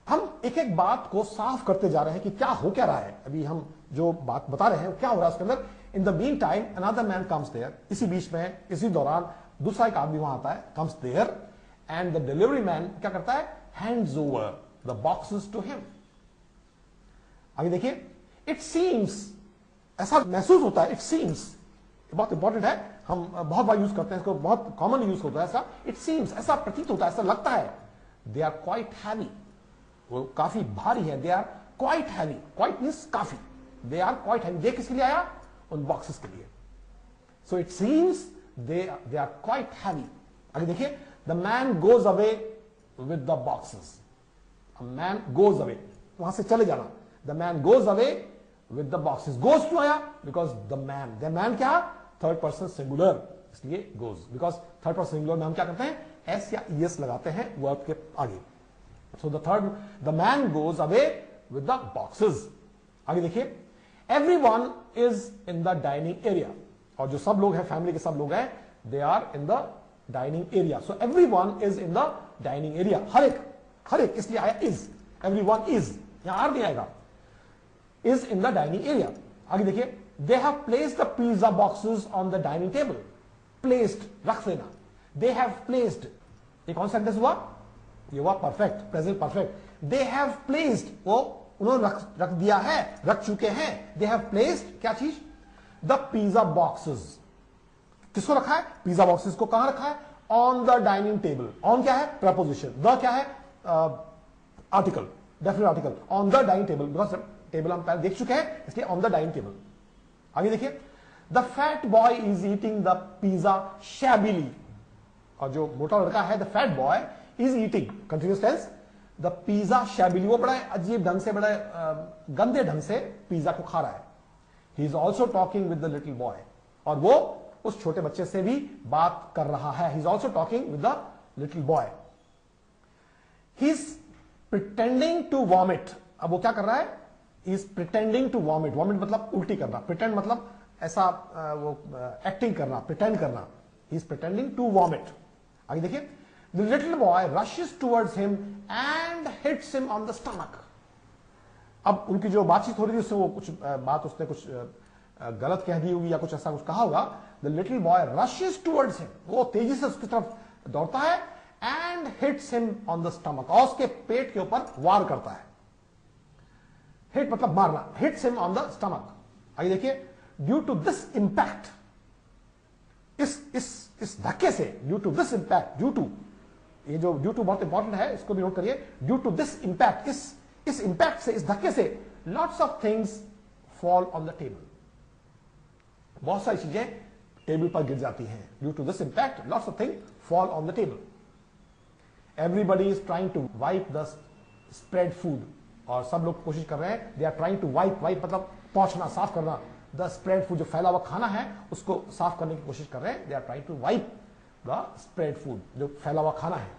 Speaker 1: हम एक एक बात को साफ करते जा रहे हैं कि क्या हो क्या रहा है. अभी हम जो बात बता रहे हैं क्या हो रहा है उसके अंदर. In the meantime another man comes there. इसी बीच में, इसी दौरान दूसरा एक आदमी वहां आता है, comes there. And the delivery man क्या करता है? Hands over the boxes to him. आगे देखिए. It seems, ऐसा महसूस होता है. It seems, बहुत इंपॉर्टेंट है, हम बहुत बार यूज करते हैं इसको, बहुत कॉमन यूज होता है ऐसा. It seems, ऐसा प्रतीत होता है, ऐसा लगता है. They are quite heavy. वो काफी भारी है. They are quite heavy. Quite means काफी. They are quite heavy. ये किसके लिए आया? उन बॉक्सेस के लिए. So it seems they are quite heavy. आगे देखिए. The man goes away with the boxes. A man goes away. वहां से चले जाना. The man goes away with the boxes. Goes क्यों आया? Because the man क्या? Third person singular. इसलिए goes. Because third person singular में हम क्या करते हैं? S या es लगाते हैं verb के आगे. So the man goes away with the boxes. आगे देखिए. Everyone is in the dining area. और जो सब लोग हैं, फैमिली के सब लोग हैं, they are in the dining area. So everyone is in the dining area. हर एक इसलिए आया is. Everyone is. यहां आर नहीं आएगा. Is in the dining area. आगे देखिए. They have placed the pizza boxes on the dining table. Placed, रख देना. They have placed. ये कौन सा सेंटेंस हुआ? ये हुआ perfect, present perfect. They have placed, वो उन्होंने रख दिया है, रख चुके हैं. They have placed, क्या चीज? The pizza boxes. किसको रखा है? पिज्जा बॉक्सेस को. कहां रखा है? On the dining table. On क्या है? प्रपोजिशन. द क्या है? Article, definite article. On the dining table, because table हम पहले देख चुके हैं, इसलिए ऑन द डाइनिंग टेबल. आगे देखिए. The fat boy is eating the pizza shabbily. और जो मोटा लड़का है, the fat boy is eating, continuous tense, the pizza shabbily. वो बड़ा अजीब ढंग से, बड़ा गंदे ढंग से पिज्जा को खा रहा है. He is also talking with the little boy. और वो उस छोटे बच्चे से भी बात कर रहा है. He is also talking with the little boy. He is pretending to vomit. अब वो क्या कर रहा है? He is pretending to vomit. Vomit मतलब उल्टी करना. प्रिटेंड मतलब ऐसा वो एक्टिंग करना, प्रिटेंड करना. He is pretending to vomit. आगे देखिए. The little boy rushes towards him and hits him on the stomach. अब उनकी जो बातचीत हो रही थी उससे वो कुछ बात उसने कुछ गलत कह दी होगी या कुछ ऐसा कुछ कहा होगा, the little boy rushes towards him, वो तेजी से उसकी तरफ दौड़ता है, and hits him on the stomach, और उसके पेट के ऊपर वार करता है। हिट मतलब मारना, hits him on the stomach. आइए देखिए, ड्यू टू दिस इंपैक्ट, इस धक्के से, due to this impact, due to, ये जो ड्यू टू बहुत इंपॉर्टेंट है, इसको भी नोट करिए। ड्यू टू दिस इंपैक्ट, इस इंपैक्ट से, इस धक्के से, lots of things fall on the table, बहुत सारी चीजें टेबल पर गिर जाती हैं। Due to this impact lots of things fall on the table. Everybody is trying to wipe the spread food, और सब लोग कोशिश कर रहे हैं, they are trying to wipe, wipe मतलब पहुंचना, साफ करना, द स्प्रेड फूड, जो फैला हुआ खाना है उसको साफ करने की कोशिश कर रहे हैं। They are trying to wipe the spread food, जो फैला हुआ खाना है।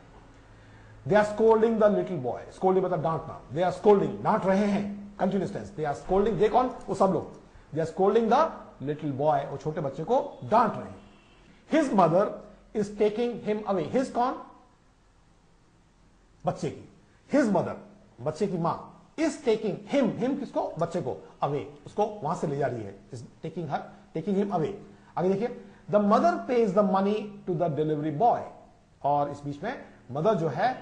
Speaker 1: They are scolding the little boy, scolding मतलब डांटना, दे आर स्कोल्डिंग, डांट रहे हैं, continuous tense, they are scolding, they कौन, वो सब लोग, they are scolding the little boy, वो छोटे बच्चे को डांट रहे हैं। His mother is taking him away, his कौन, बच्चे की, हिज मदर बच्चे की मां, इज टेकिंग हिम, हिम किसको, बच्चे को, अवे, उसको वहां से ले जा रही है, is taking her, taking him away. आगे देखिए, the mother pays the money to the delivery boy, और इस बीच में मदर जो है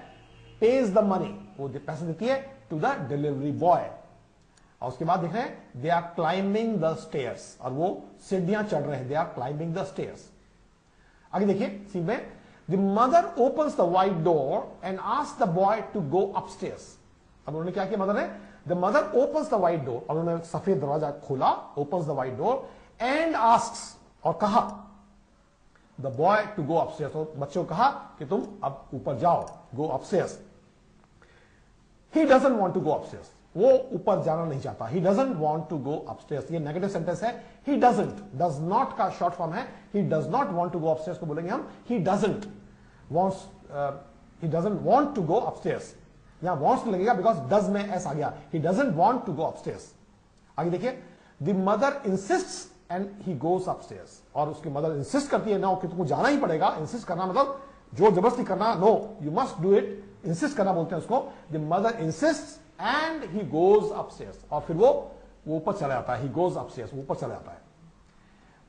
Speaker 1: पेज द मनी, वो पैसे देती है टू द डिलीवरी बॉय। और उसके बाद देख रहे हैं, they are climbing the stairs, और वो सीढ़ियां चढ़ रहे हैं, they are climbing the stairs. आगे देखिए सीन में, the mother opens the white door and asks the boy to go upstairs. अब उन्होंने क्या किया, मदर ने, the mother opens the white door, और उन्होंने सफेद दरवाजा खोला, opens the white door, and asks, और कहा, the boy to go upstairs, तो बच्चों को कहा कि तुम अब ऊपर जाओ, go upstairs. He doesn't want to go upstairs, वो ऊपर जाना नहीं चाहता, he doesn't want to go upstairs. ये नेगेटिव सेंटेंस है, ही डजंट, डज नॉट का शॉर्ट फॉर्म है, he does not want to go upstairs को बोलेंगे हम he doesn't wants, he doesn't want to go upstairs. यहां वांट्स लगेगा because does में एस आ गया, he doesn't want to go upstairs. आगे देखिए, the mother इंसिस्ट्स and he goes upstairs, और उसकी मदर इंसिस्ट करती है, नो कि तुमको जाना ही पड़ेगा, इंसिस्ट करना मतलब जोर जबरदस्ती करना, no you must do it, insist करना बोलते हैं उसको। The mother insist and he goes upstairs, और फिर वो ऊपर चला जाता है, ही गोज अपस्टेयर्स, ऊपर चला जाता है।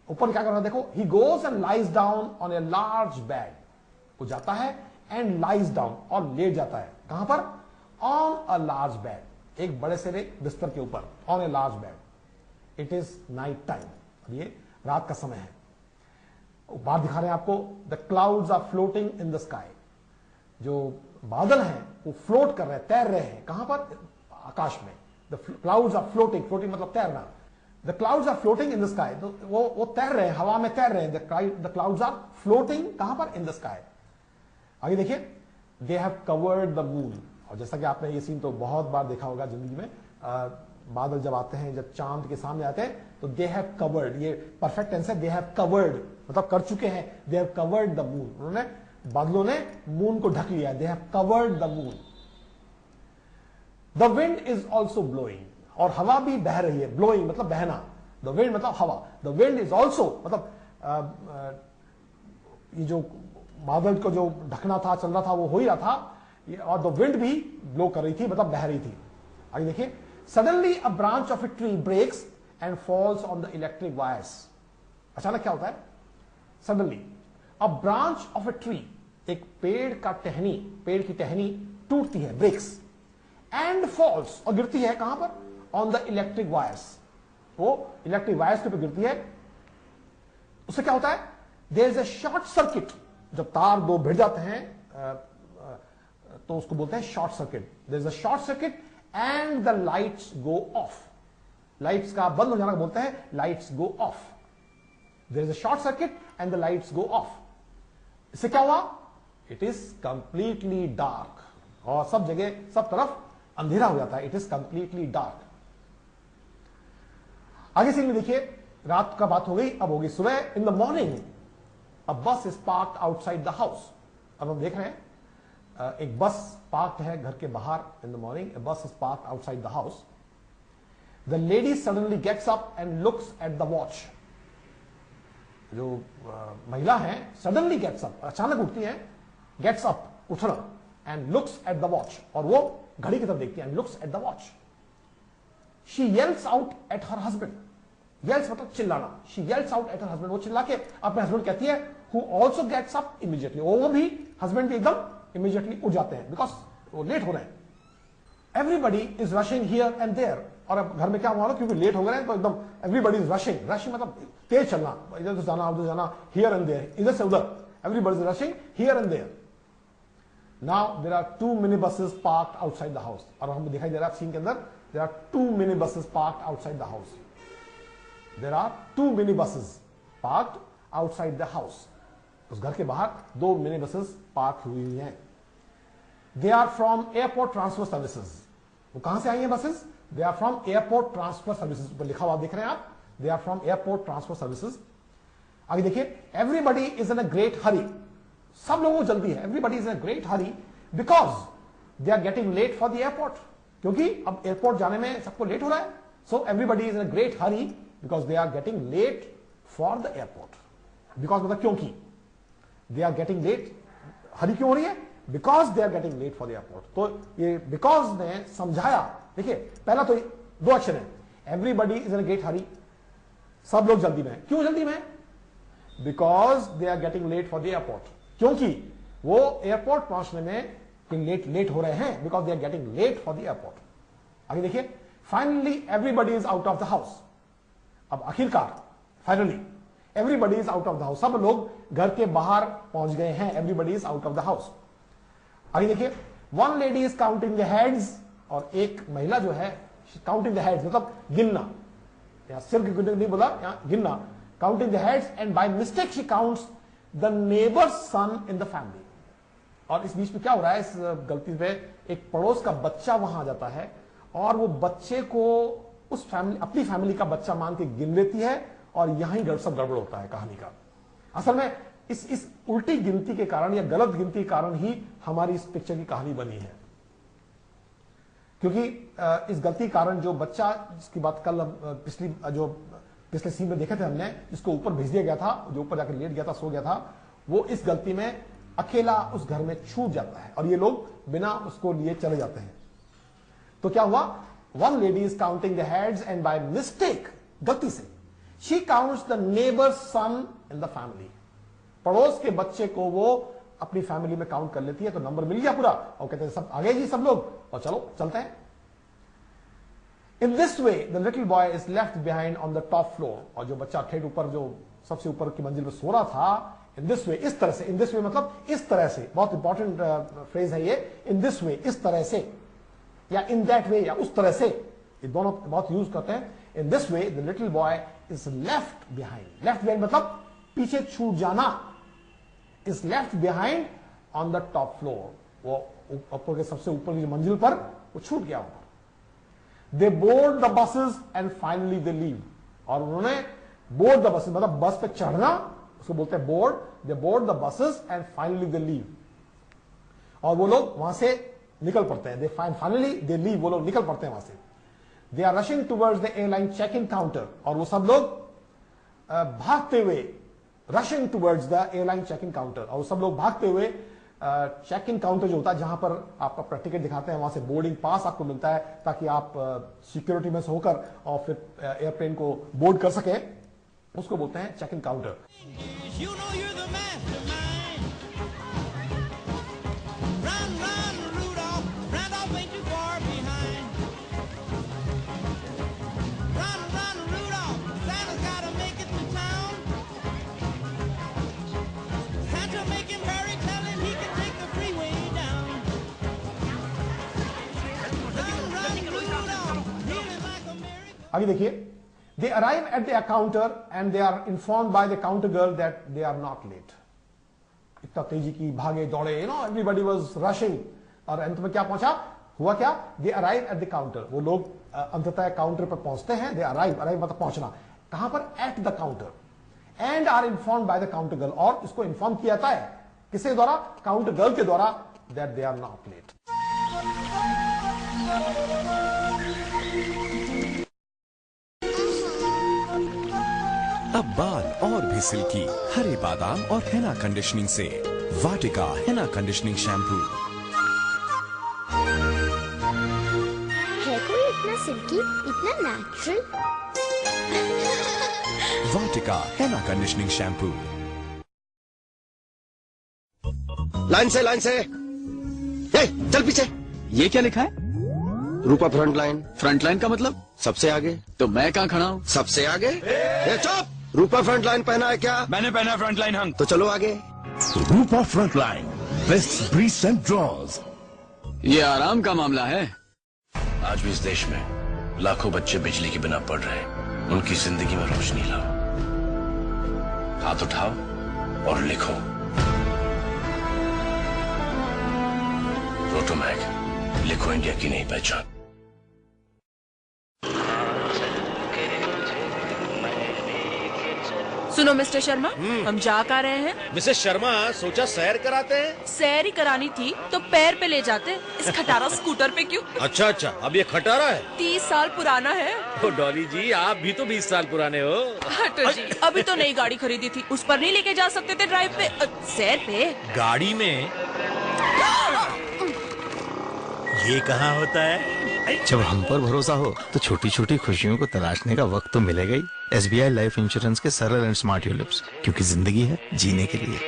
Speaker 1: ऊपर क्या करना देखो, he goes and lies down on a large bed, वो जाता है एंड लाइज डाउन, और लेट जाता है, कहां पर, ऑन अ लार्ज बेड, एक बड़े से बिस्तर के ऊपर, on a large bed. It is night time, ये रात का समय है। बाहर दिखा रहे हैं आपको, the clouds are floating in the sky, जो बादल हैं वो फ्लोट कर रहे हैं, तैर रहे हैं, कहां पर, आकाश में। The clouds are floating, floating मतलब तैरना, the clouds are floating in the sky, तो वो तैर रहे हैं, हवा में तैर रहे हैं, द क्लाउड्स आर फ्लोटिंग कहां पर, इन द स्काई। आगे देखिए, they have covered the moon, और जैसा कि आपने ये सीन तो बहुत बार देखा होगा जिंदगी में, बादल जब आते हैं, जब चांद के सामने आते हैं, तो दे हैव कवर्ड, ये परफेक्ट टेंस है, दे हैव कवर्ड मतलब कर चुके हैं, they have covered the moon, उन्होंने, बादलों ने मून को ढक लिया, they have covered the moon. The wind is also blowing, और हवा भी बह रही है, ब्लोइंग मतलब बहना, द विंड मतलब हवा, द विंड इज ऑल्सो मतलब ये जो बादल को जो ढकना था, चल रहा था, वो हो ही रहा था, और द विंड भी ब्लो कर रही थी, मतलब बह रही थी। आगे देखिए, suddenly a branch of a tree breaks and falls on the electric wires. अचानक क्या होता है, suddenly a branch of a tree, एक पेड़ का टहनी, पेड़ की टहनी टूटती है, ब्रेक्स, एंड फॉल्स, और गिरती है कहां पर, ऑन द इलेक्ट्रिक वायर्स, वो इलेक्ट्रिक वायर्स के ऊपर गिरती है। उससे क्या होता है, there is a short circuit, जब तार दो भिड़ जाते हैं तो उसको बोलते हैं short circuit, there is a short circuit and the lights go off, lights का बंद हो जाना बोलते हैं lights go off, there is a short circuit and the lights go off. इससे क्या हुआ, इट इज कंप्लीटली डार्क, और सब जगह सब तरफ अंधेरा हो जाता है, इट इज कंप्लीटली डार्क। आगे सीन में देखिए, रात का बात हो गई, अब होगी सुबह। In the morning a bus is parked outside the house, अब हम देख रहे हैं एक बस पार्क्ड है घर के बाहर। In the morning a bus is parked outside the house. The lady suddenly gets up and looks at the watch, जो महिला है सडनली गेट्स अप, अचानक उठती है, गेट्स अप उठना, and looks at the watch, और वो घड़ी की तरफ देखती है, and looks at the watch. She yells out at her husband, Yells मतलब चिल्लाना. She yells out at her husband. वो चिल्ला के अपने हस्बैंड कहती है, who also gets up immediately. वो भी हस्बैंड भी एकदम immediately उठ जाते हैं because वो लेट हो रहे हैं. Everybody is rushing here and there. और अब घर में क्या हुआ, क्योंकि लेट हो गए हैं तो एकदम everybody is rushing. Rushing मतलब तेज चलना, इधर से जाना उधर जाना, here and there, इधर से उधर. Everybody is rushing here and there. Now there are 2 minibuses parked outside the house. और हमको दिखाई दे रहा है सीन के अंदर, there are 2 minibuses parked outside the house. There are 2 minibuses parked outside the house. उस घर के बाहर 2 minibuses पार्क हुई हैं. They are from airport transfer services. वो कहां से आई हैं buses? They are from airport transfer services. ऊपर लिखा हुआ देख रहे हैं आप. They are from airport transfer services. आगे देखिए, everybody is in a great hurry. सब लोगों को जल्दी है. Everybody is in a great hurry because they are getting late for the airport. क्योंकि अब एयरपोर्ट जाने में सबको लेट हो रहा है. So everybody is in a great hurry because they are getting late for the airport. Because मतलब क्योंकि they are getting late. हरी क्यों हो रही है? Because they are getting late for the airport. तो ये because ने समझाया. देखिए पहला तो 2 एक्शन है. Everybody is in a great hurry. सब लोग जल्दी में हैं. क्यों जल्दी में हैं? Because they are getting late for the airport. क्योंकि वो एयरपोर्ट पहुंचने में लेट हो रहे हैं. Because they are getting late for the airport. आगे देखिए, finally everybody is out of the house. अब आखिरकार finally everybody is out of the house. सब लोग घर के बाहर पहुंच गए हैं. Everybody is out of the house. आगे देखिए, 1 lady is counting the heads. और एक महिला जो है काउंटिंग द हेड्स मतलब गिनना, या सिर नहीं बोला, यहां गिनना. Counting the heads and by mistake she counts the neighbours son in the family. और इस बीच में क्या हो रहा है, इस गलती पे एक पड़ोस का बच्चा वहां आ जाता है और वो बच्चे को उस फैमिली, अपनी फैमिली का बच्चा मान के गिन लेती है. और यहां सब गड़बड़ होता है कहानी का. असल में इस उल्टी गिनती के कारण या गलत गिनती के कारण ही हमारी इस पिक्चर की कहानी बनी है. क्योंकि इस गलती के कारण जो बच्चा, जिसकी बात कल पिछले सीन में देखे थे हमने, जिसको ऊपर भेज दिया गया था, जो ऊपर जाकर लेट गया था, सो गया था, वो इस गलती में अकेला उस घर में छूट जाता है और ये लोग बिना उसको लिए चले जाते हैं. तो क्या हुआ, 1 lady is counting the heads and by mistake, गलती से, she counts the neighbor's son in the family. पड़ोस के बच्चे को वो अपनी फैमिली में काउंट कर लेती है. तो नंबर मिल गया पूरा और कहते हैं सब आ गए जी सब लोग, और चलो चलते हैं. In this way the little boy is left behind on the top floor. और जो बच्चा ठेठ ऊपर, जो सबसे ऊपर की मंजिल पर सो रहा था, in this way, इस तरह से, in this way मतलब इस तरह से, बहुत इंपॉर्टेंट फ्रेज है ये. in this way, इस तरह से, या in that way, या उस तरह से, ये दोनों बहुत यूज करते हैं. in this way the little boy is left behind. left behind मतलब पीछे छूट जाना. is left behind on the top floor. वो ऊपर के सबसे ऊपर की मंजिल पर वो छूट गया ऊपर. they board the buses and finally they leave. और उन्होंने board the buses मतलब बस पे चढ़ना, उसको बोलते हैं board. they board the buses and finally they leave. और वो लोग वहां से निकल पड़ते हैं. finally they leave. वो लोग निकल पड़ते हैं वहां से. they are rushing towards the airline check-in counter. और वो सब लोग भागते हुए, rushing towards the airline check-in counter. और वो सब लोग भागते हुए चेक इन काउंटर जो होता है, जहां पर आप अपना टिकट दिखाते हैं, वहां से बोर्डिंग पास आपको मिलता है ताकि आप सिक्योरिटी में से होकर और फिर एयरप्लेन को बोर्ड कर सके, उसको बोलते हैं चेक इन काउंटर. आगे देखिए, they arrive at the counter and they are informed by the counter girl that they are not late. इतना तेजी की भागे दौड़े, everybody was rushing. और अंत में क्या पहुंचा, हुआ क्या, they arrive at the counter. वो लोग अंततः काउंटर पर पहुंचते हैं. they arrive मतलब पहुंचना. कहां पर, at the counter. and are informed by the counter girl. और इसको इन्फॉर्म किया जाता है किसके द्वारा, काउंटर गर्ल के द्वारा, that they are not late.
Speaker 2: अब बाल और भी सिल्की हरे बादाम और हेना कंडीशनिंग से वाटिका हेना कंडीशनिंग शैम्पू.
Speaker 3: है कोई इतना सिल्की, इतना नेचुरल.
Speaker 2: वाटिका हेना कंडीशनिंग शैम्पू।
Speaker 4: लाइन से ए, चल पीछे।
Speaker 5: ये क्या लिखा है?
Speaker 4: रूपा फ्रंट लाइन।
Speaker 5: फ्रंट लाइन का मतलब?
Speaker 4: सबसे आगे।
Speaker 5: तो मैं कहाँ खड़ा हूँ?
Speaker 4: सबसे आगे। ए, चुप। रूपा फ्रंट लाइन पहना है क्या?
Speaker 5: मैंने पहना है फ्रंट लाइन हंक।
Speaker 4: तो चलो आगे।
Speaker 6: Rupa Frontline, best briefs and drawers.
Speaker 5: ये आराम का मामला है।
Speaker 7: आज भी इस देश में लाखों बच्चे बिजली के बिना पढ़ रहे हैं। उनकी जिंदगी में रोशनी लाओ। हाथ उठाओ और लिखो। रोटोमैग, लिखो इंडिया की नई पहचान।
Speaker 8: सुनो मिस्टर शर्मा, हम जा कर रहे हैं।
Speaker 9: मिसेस शर्मा, सोचा सैर कराते हैं।
Speaker 8: सैर ही करानी थी तो पैर पे ले जाते, इस खटारा स्कूटर पे क्यों?
Speaker 9: अच्छा, अब ये खटारा है।
Speaker 8: 30 साल पुराना है।
Speaker 9: ओ डॉली जी, आप भी तो 20 साल पुराने हो।
Speaker 8: हटो जी, अभी तो नई गाड़ी खरीदी थी, उस पर नहीं लेके जा सकते थे ड्राइव पे, सैर पे।
Speaker 9: गाड़ी में ये कहाँ होता है?
Speaker 10: जब हम पर भरोसा हो तो छोटी छोटी खुशियों को तलाशने का वक्त तो मिलेगा ही। SBI लाइफ इंश्योरेंस के सरल एंड स्मार्ट यूलिप्स, क्योंकि जिंदगी है जीने के लिए।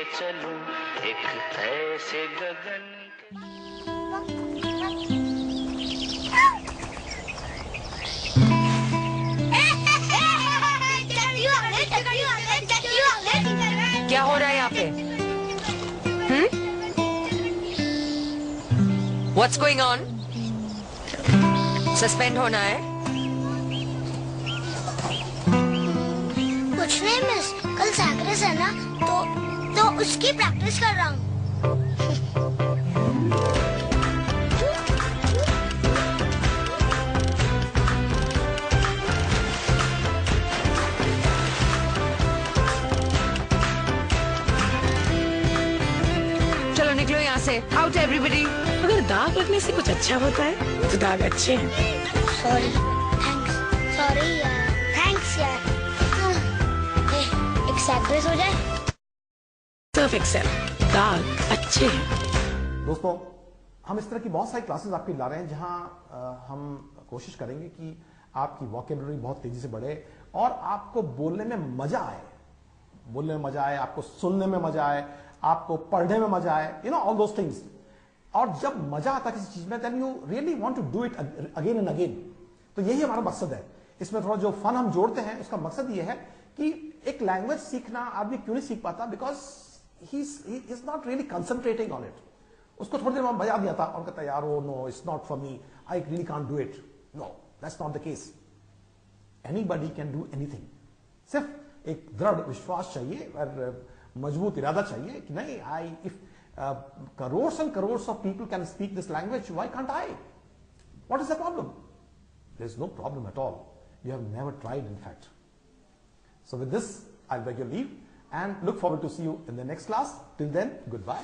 Speaker 11: क्या हो रहा है यहाँ पे? What's going on? सस्पेंड होना है?
Speaker 3: कुछ नहीं मिस, कल सैक्रेस है ना, तो उसकी प्रैक्टिस कर रहा हूँ।
Speaker 11: चलो निकलो यहाँ से। Out everybody. अगर दाग लगने से कुछ अच्छा होता है तो दाग अच्छे हैं।
Speaker 3: सॉरी, थैंक्स यार। एक सैक्रेस हो जाए।
Speaker 11: सर्फ एक्सेल, दाग अच्छे हैं।
Speaker 1: दोस्तों, हम इस तरह की बहुत सारी क्लासेस आपके ला रहे हैं जहां हम कोशिश करेंगे कि आपकी वोकैबुलरी बहुत तेजी से बढ़े और आपको बोलने में मजा आए। बोलने में मजा आए, आपको सुनने में मजा आए, आपको पढ़ने में मजा आए, you know all those things. और जब मजा आता किसी चीज में, then you really want to do it again and again. तो यही हमारा मकसद है। इसमें थोड़ा जो फन हम जोड़ते हैं, उसका मकसद ये है कि एक लैंग्वेज सीखना आदमी क्यों नहीं सीख पाता? Because he is not really concentrating on it. उसको थोड़ी देर में मजा नहीं आता और कहता है यार oh no, it's not for me, I really can't do it. No, that's not the case. Anybody can do anything. सिर्फ एक दृढ़ विश्वास चाहिए और मजबूत इरादा चाहिए कि नहीं, I if crores and crores of people can speak this language, why can't I? What is the problem? There is no problem at all. You have never tried, in fact. So with this, I'll beg your leave and look forward to see you in the next class. Till then, goodbye.